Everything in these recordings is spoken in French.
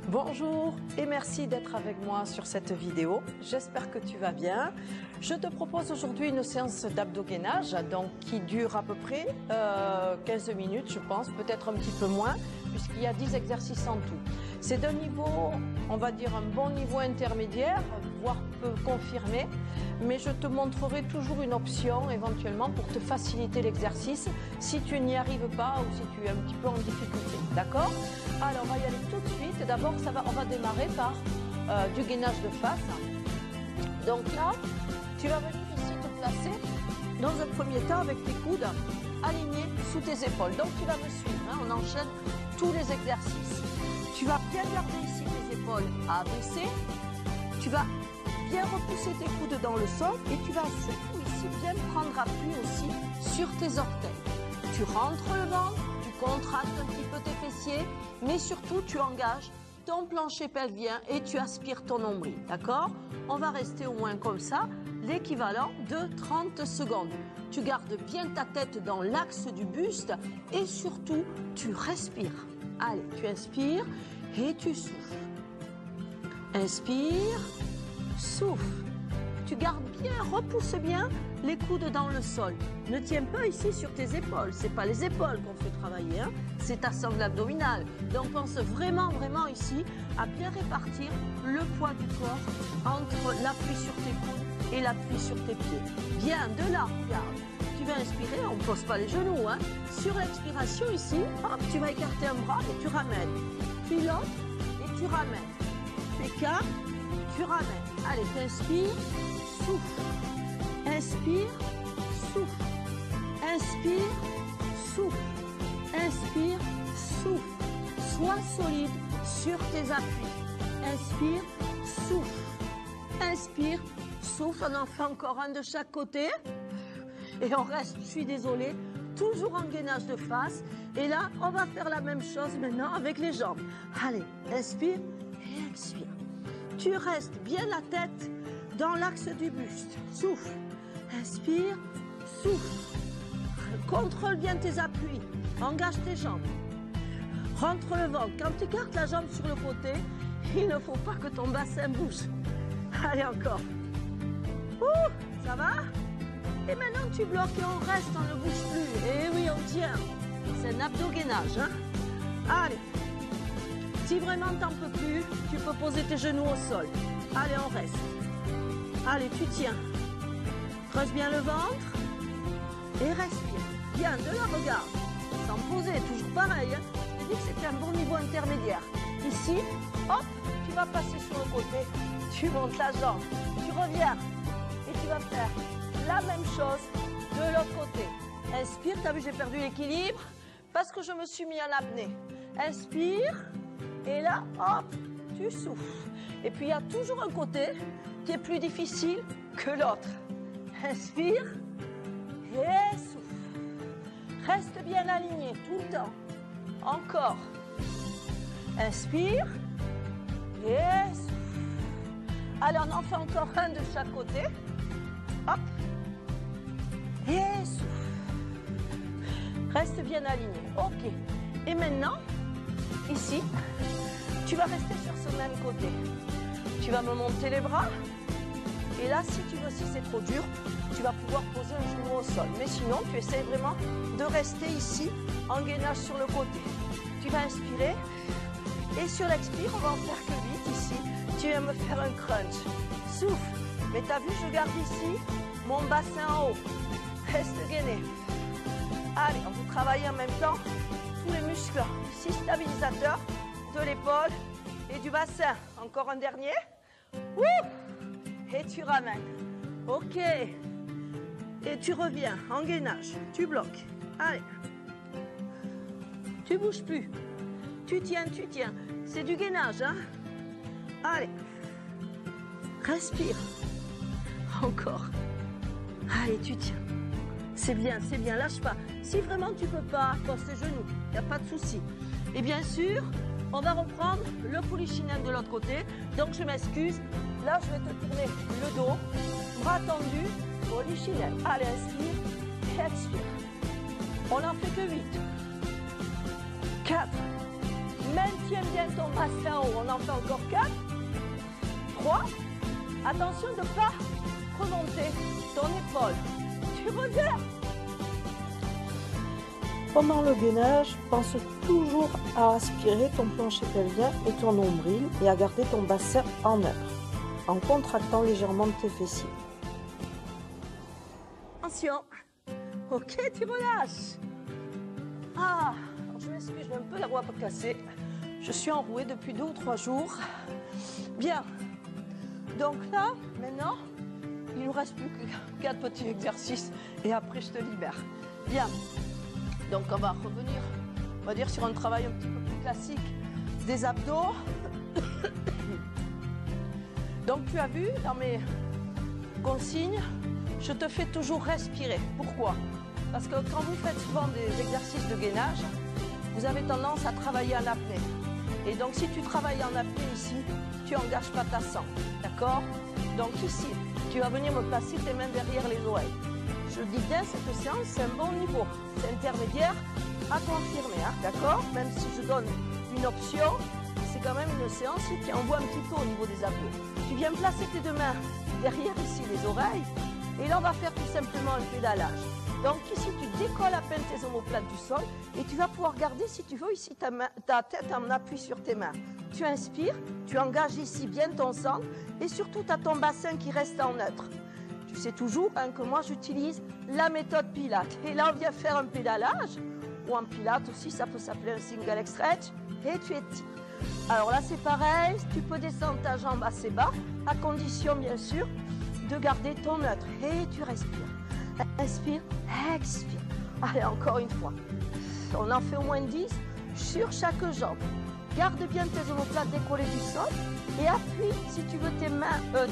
Bonjour et merci d'être avec moi sur cette vidéo. J'espère que tu vas bien. Je te propose aujourd'hui une séance d'abdogainage qui dure à peu près 15 minutes, je pense, peut-être un petit peu moins, puisqu'il y a 10 exercices en tout. C'est d'un niveau, on va dire un bon niveau intermédiaire, voire peu confirmé, mais je te montrerai toujours une option éventuellement pour te faciliter l'exercice si tu n'y arrives pas ou si tu es un petit peu en difficulté. D'accord? Alors on va y aller tout de suite. D'abord on va démarrer par du gainage de face. Donc là, tu vas venir ici te placer dans un premier temps avec tes coudes alignés sous tes épaules. Donc tu vas me suivre, hein, on enchaîne tous les exercices. Tu vas bien garder ici tes épaules abaissées. Tu vas bien repousser tes coudes dans le sol et tu vas surtout ici bien prendre appui aussi sur tes orteils. Tu rentres le ventre, tu contractes un petit peu tes fessiers, mais surtout tu engages ton plancher pelvien et tu aspires ton nombril, d'accord? On va rester au moins comme ça, l'équivalent de 30 secondes. Tu gardes bien ta tête dans l'axe du buste et surtout tu respires. Allez, tu inspires et tu souffles. Inspire, souffle. Tu gardes bien, repousse bien les coudes dans le sol. Ne tiens pas ici sur tes épaules. C'est pas les épaules qu'on fait travailler, hein. C'est ta sangle abdominale. Donc pense vraiment, vraiment ici à bien répartir le poids du corps entre l'appui sur tes coudes et l'appui sur tes pieds. Bien, de là, regarde. Tu vas inspirer, on ne pose pas les genoux, hein. Sur l'expiration ici, hop, tu vas écarter un bras et tu ramènes. Puis l'autre et tu ramènes. Fais 4, tu ramènes. Allez, tu inspires, souffle. Inspire, souffle. Inspire, souffle. Inspire, souffle. Sois solide sur tes appuis. Inspire, souffle. Inspire, souffle. On en fait encore un de chaque côté. Et on reste, je suis désolée, toujours en gainage de face. Et là, on va faire la même chose maintenant avec les jambes. Allez, inspire et expire. Tu restes bien la tête dans l'axe du buste. Souffle. Inspire, souffle. Contrôle bien tes appuis. Engage tes jambes. Rentre le ventre. Quand tu écartes la jambe sur le côté, il ne faut pas que ton bassin bouge. Allez, encore. Ouh, ça va? Et maintenant, tu bloques et on reste, on ne bouge plus. Et oui, on tient. C'est un abdogainage, hein? Allez. Si vraiment t'en peux plus, tu peux poser tes genoux au sol. Allez, on reste. Allez, tu tiens. Creuse bien le ventre. Et respire. Bien, de la regarde. Sans poser, toujours pareil, hein? Je dis que c'était un bon niveau intermédiaire. Ici, hop, tu vas passer sur le côté. Tu montes la jambe. Tu reviens. Et tu vas faire la même chose de l'autre côté. Inspire, tu as vu, j'ai perdu l'équilibre parce que je me suis mis en apnée. Inspire, et là, hop, tu souffles. Et puis, il y a toujours un côté qui est plus difficile que l'autre. Inspire, et souffle. Reste bien aligné tout le temps. Encore. Inspire, et souffle. Allez, on en fait encore un de chaque côté. Hop. Et souffle. Reste bien aligné. Ok. Et maintenant, ici, tu vas rester sur ce même côté. Tu vas me monter les bras. Et là, si tu veux, si c'est trop dur, tu vas pouvoir poser un genou au sol. Mais sinon, tu essaies vraiment de rester ici en gainage sur le côté. Tu vas inspirer. Et sur l'expire, on va en faire que 8 ici. Tu viens me faire un crunch. Souffle. Mais tu as vu, je garde ici mon bassin en haut. Reste gainé. Allez, on va travailler en même temps tous les muscles ici stabilisateurs de l'épaule et du bassin. Encore un dernier. Ouh. Et tu ramènes. Ok. Et tu reviens en gainage. Tu bloques. Allez. Tu bouges plus. Tu tiens, tu tiens. C'est du gainage, hein. Allez. Respire. Encore. Allez, tu tiens. C'est bien, lâche pas. Si vraiment tu peux pas, pose tes genoux, il n'y a pas de souci. Et bien sûr, on va reprendre le polichinelle de l'autre côté. Donc je m'excuse, là je vais te tourner le dos, bras tendus, polichinelle. Allez, inspire et expire. On n'en fait que 8. 4, rester en haut. On en fait encore 4, 3. Attention de ne pas remonter ton épaule. Tu reviens. Pendant le gainage, pense toujours à aspirer ton plancher pelvien et ton nombril et à garder ton bassin en neutre, en contractant légèrement tes fessiers. Attention. Ok, tu relâches. Ah, alors je m'excuse, j'ai un peu la voix cassée. Je suis enrouée depuis 2 ou 3 jours. Bien. Donc là, maintenant, il nous reste plus que 4 petits exercices et après je te libère. Bien. Donc on va revenir, on va dire sur un travail un petit peu plus classique des abdos. Donc tu as vu dans mes consignes, je te fais toujours respirer. Pourquoi? Parce que quand vous faites souvent des exercices de gainage, vous avez tendance à travailler en apnée. Et donc si tu travailles en apnée ici, tu n'engages pas ta sang. D'accord? Donc ici, tu vas venir me placer tes mains derrière les oreilles. Je dis bien, cette séance, c'est un bon niveau. C'est intermédiaire à confirmer, hein, d'accord? Même si je donne une option, c'est quand même une séance qui envoie un petit peu au niveau des abdos. Tu viens placer tes 2 mains derrière ici les oreilles et là on va faire tout simplement un pédalage. Donc ici tu décolles à peine tes omoplates du sol et tu vas pouvoir garder si tu veux ici ta tête en appui sur tes mains. Tu inspires, tu engages ici bien ton centre et surtout tu as ton bassin qui reste en neutre. Tu sais toujours hein, que moi j'utilise la méthode Pilates. Et là on vient faire un pédalage, ou en Pilates aussi ça peut s'appeler un single leg stretch, et tu étires. Alors là c'est pareil, tu peux descendre ta jambe assez bas, à condition bien sûr de garder ton neutre. Et tu respires. Inspire, expire. Allez encore une fois. On en fait au moins 10 sur chaque jambe. Garde bien tes omoplates décollées du sol et appuie, si tu veux,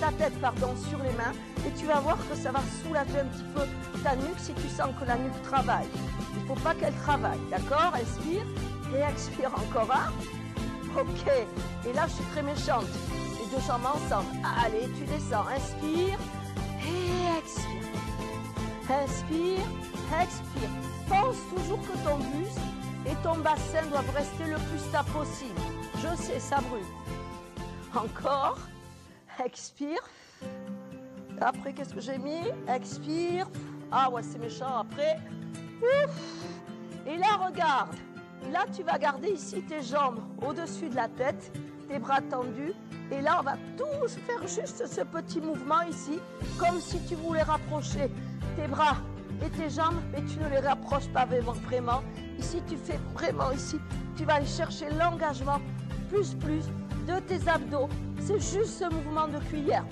ta tête sur les mains et tu vas voir que ça va soulager un petit peu ta nuque si tu sens que la nuque travaille. Il ne faut pas qu'elle travaille, d'accord? Inspire et expire encore un. Ok, et là je suis très méchante. Les 2 jambes ensemble. Allez, tu descends. Inspire et expire. Inspire, expire. Pense toujours que ton buste et ton bassin doivent rester le plus stable possible. Je sais, ça brûle. Encore. Expire. Après, qu'est-ce que j'ai mis? Expire. Ah ouais, c'est méchant. Après. Ouf. Et là, regarde. Là, tu vas garder ici tes jambes au-dessus de la tête, tes bras tendus. Et là, on va tous faire juste ce petit mouvement ici, comme si tu voulais rapprocher tes bras et tes jambes, mais tu ne les rapproches pas vraiment. Ici, tu fais vraiment ici, tu vas aller chercher l'engagement plus de tes abdos. C'est juste ce mouvement de cuillère.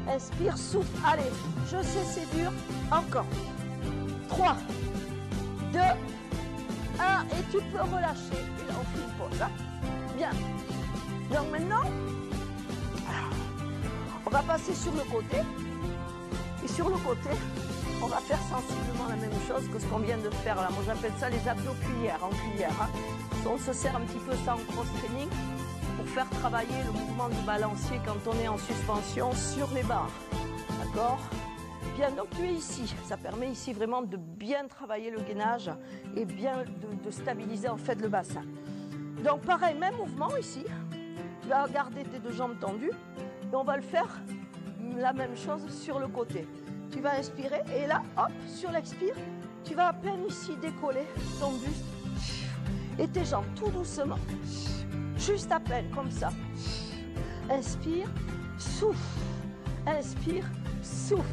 Inspire, souffle. Allez, je sais, c'est dur. Encore. 3, 2, 1. Et tu peux relâcher. Et là, on fait une pause. Hein. Bien. Donc maintenant, on va passer sur le côté. Et sur le côté, on va faire sensiblement la même chose que ce qu'on vient de faire là. Moi, j'appelle ça les abdos cuillères, en cuillère. Hein. On se sert un petit peu ça en cross-training pour faire travailler le mouvement du balancier quand on est en suspension sur les barres. D'accord? Bien, donc tu es ici. Ça permet ici vraiment de bien travailler le gainage et bien de stabiliser en fait le bassin. Donc pareil, même mouvement ici. Tu vas garder tes 2 jambes tendues et on va le faire la même chose sur le côté. Tu vas inspirer et là, hop, sur l'expire, tu vas à peine ici décoller ton buste et tes jambes tout doucement. Juste à peine, comme ça. Inspire, souffle. Inspire, souffle.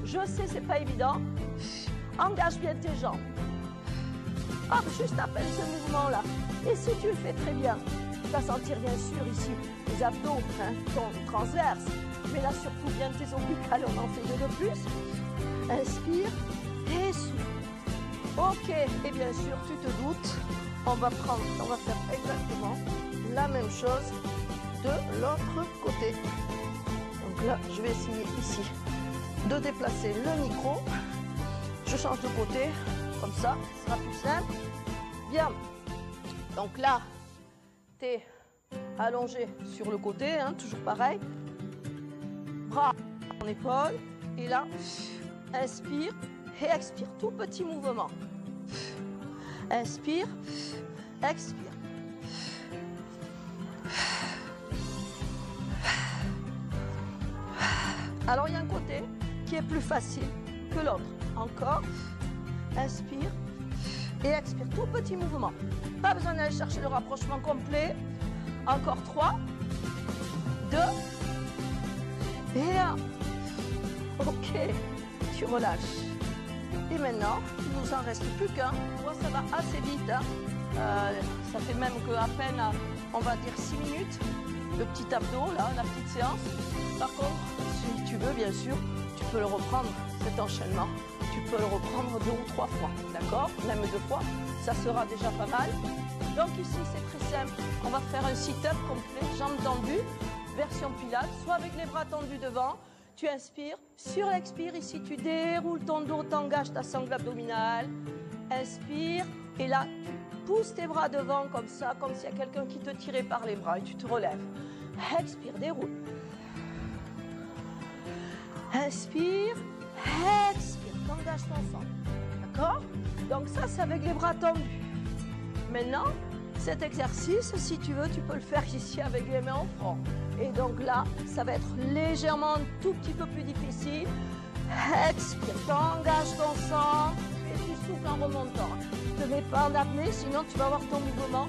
Je sais, c'est pas évident. Engage bien tes jambes. Hop, juste à peine ce mouvement-là. Et si tu le fais très bien, tu vas sentir bien sûr ici les abdos, hein, ton transverse. Mais là surtout bien tes omblicales, on en fait 2 de plus. Inspire et souffle. Ok, et bien sûr, tu te doutes, on va faire exactement la même chose de l'autre côté. Donc là, je vais essayer ici de déplacer le micro. Je change de côté, comme ça, ce sera plus simple. Bien, donc là, tu es allongé sur le côté, hein, toujours pareil. Bras en épaule, et là, inspire et expire, tout petit mouvement. Inspire, expire. Alors, il y a un côté qui est plus facile que l'autre. Encore. Inspire. Et expire. Tout petit mouvement. Pas besoin d'aller chercher le rapprochement complet. Encore 3. 2. Et 1. Ok. Tu relâches. Et maintenant, il nous en reste plus qu'un. Moi, ça va assez vite. Hein. Ça fait même qu'à peine, on va dire 6 minutes. Le petit abdos, là, la petite séance. Par contre, si tu veux, bien sûr, tu peux le reprendre, cet enchaînement. Tu peux le reprendre 2 ou 3 fois, d'accord? Même 2 fois, ça sera déjà pas mal. Donc ici, c'est très simple. On va faire un sit-up complet, jambes tendues, version pilates, soit avec les bras tendus devant. Tu inspires. Sur l'expire, ici, tu déroules ton dos, t'engages ta sangle abdominale. Inspire. Et là, tu pousses tes bras devant comme ça, comme s'il y a quelqu'un qui te tirait par les bras et tu te relèves. Expire, déroule. Inspire. Expire. T'engages ton sang. D'accord? Donc ça, c'est avec les bras tendus. Maintenant, cet exercice, si tu veux, tu peux le faire ici avec les mains au front. Et donc là, ça va être légèrement un tout petit peu plus difficile. Expire, t'engages ton sang et tu souffles en remontant. Ne te mets pas en apnée, sinon tu vas avoir ton mouvement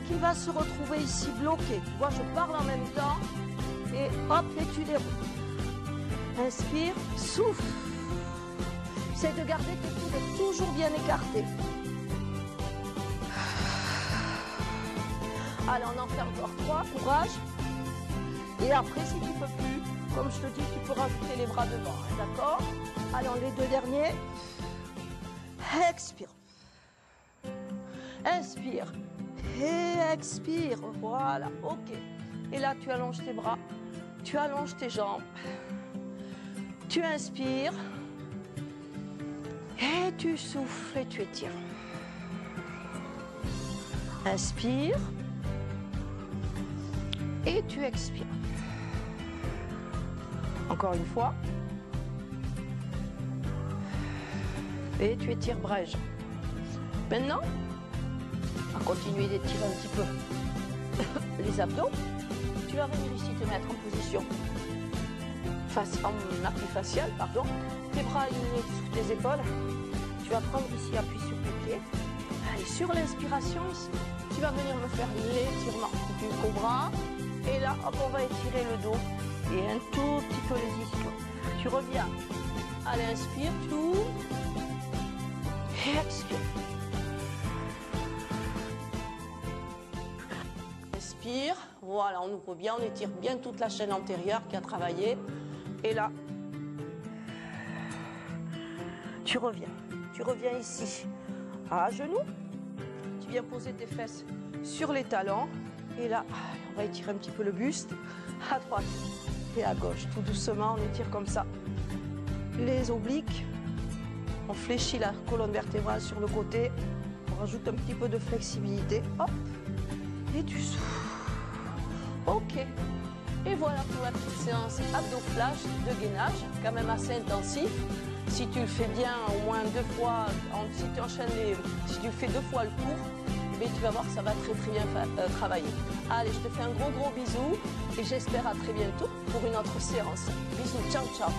qui va se retrouver ici bloqué. Tu vois, je parle en même temps et hop, et tu déroules. Inspire, souffle. Essaye de garder tes coudes toujours bien écartés. Allez, on en fait encore 3, courage. Et après, si tu ne peux plus, comme je te dis, tu peux rajouter les bras devant, hein, d'accord? Allez, les 2 derniers. Expire. Inspire. Et expire. Voilà, ok. Et là, tu allonges tes bras. Tu allonges tes jambes. Tu inspires. Et tu souffles et tu étires. Inspire. Et tu expires. Encore une fois. Et tu étires brèche. Maintenant, on va continuer d'étirer un petit peu les abdos. Tu vas venir ici te mettre en position en appui facial, pardon. Tes bras alignés sur tes épaules. Tu vas prendre ici appui sur tes pieds. Allez, sur l'inspiration ici, tu vas venir me faire l'étirement du cobra. Et là, hop, on va étirer le dos et un tout petit peu les ischios. Tu reviens. Allez, inspire, tu ouvres. Et expire. Inspire. Voilà, on ouvre bien, on étire bien toute la chaîne antérieure qui a travaillé. Et là, tu reviens. Tu reviens ici, à genoux. Tu viens poser tes fesses sur les talons. Et là, on va étirer un petit peu le buste, à droite et à gauche. Tout doucement, on étire comme ça les obliques. On fléchit la colonne vertébrale sur le côté. On rajoute un petit peu de flexibilité. Hop, et tu souffles. Ok. Et voilà pour la petite séance abdo-flash de gainage, quand même assez intensif. Si tu le fais bien, au moins 2 fois, si tu enchaînes si tu fais 2 fois le cours, mais tu vas voir que ça va très très bien travailler. Allez, je te fais un gros bisou et j'espère à très bientôt pour une autre séance. Bisous, ciao ciao.